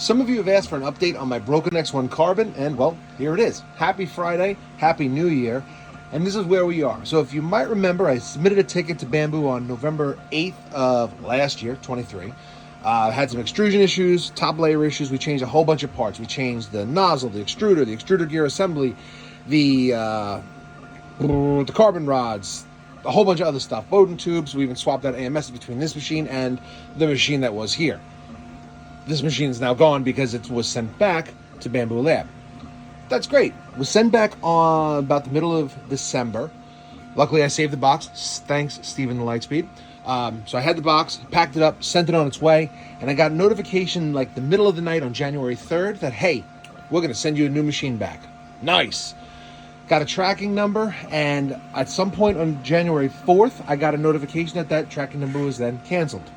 Some of you have asked for an update on my broken X1 carbon, and well, here it is. Happy Friday, Happy New Year, and this is where we are. So if you might remember, I submitted a ticket to Bamboo on November 8th of last year, 23. Had some extrusion issues, top layer issues. We changed a whole bunch of parts. We changed the nozzle, the extruder gear assembly, the carbon rods, a whole bunch of other stuff, Bowden tubes. We even swapped out AMS between this machine and the machine that was here. This machine is now gone because it was sent back to Bamboo Lab. That's great. It was sent back on about the middle of December. Luckily, I saved the box. Thanks, Steven the Lightspeed. So I had the box, packed it up, sent it on its way, and I got a notification like the middle of the night on January 3rd that, hey, we're going to send you a new machine back. Nice. Got a tracking number, and at some point on January 4th, I got a notification that that tracking number was then canceled.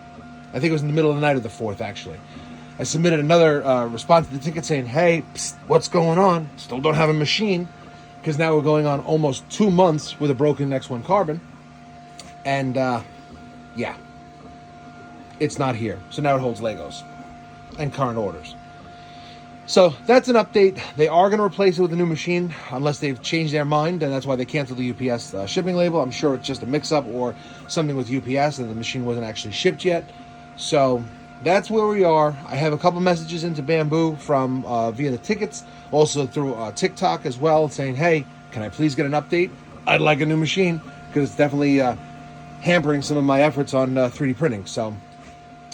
I think it was in the middle of the night of the 4th, actually. I submitted another response to the ticket saying, hey, psst, what's going on? Still don't have a machine, because now we're going on almost 2 months with a broken X1 carbon. And, yeah, it's not here. So now it holds Legos and current orders. So that's an update. They are going to replace it with a new machine unless they've changed their mind, and that's why they canceled the UPS shipping label. I'm sure it's just a mix-up or something with UPS and the machine wasn't actually shipped yet. So that's where we are. I have a couple messages into Bamboo from via the tickets, also through TikTok as well, saying, hey, can I please get an update? I'd like a new machine, because it's definitely hampering some of my efforts on 3D printing. So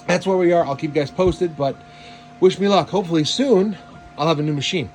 that's where we are. I'll keep you guys posted, but wish me luck. Hopefully soon I'll have a new machine.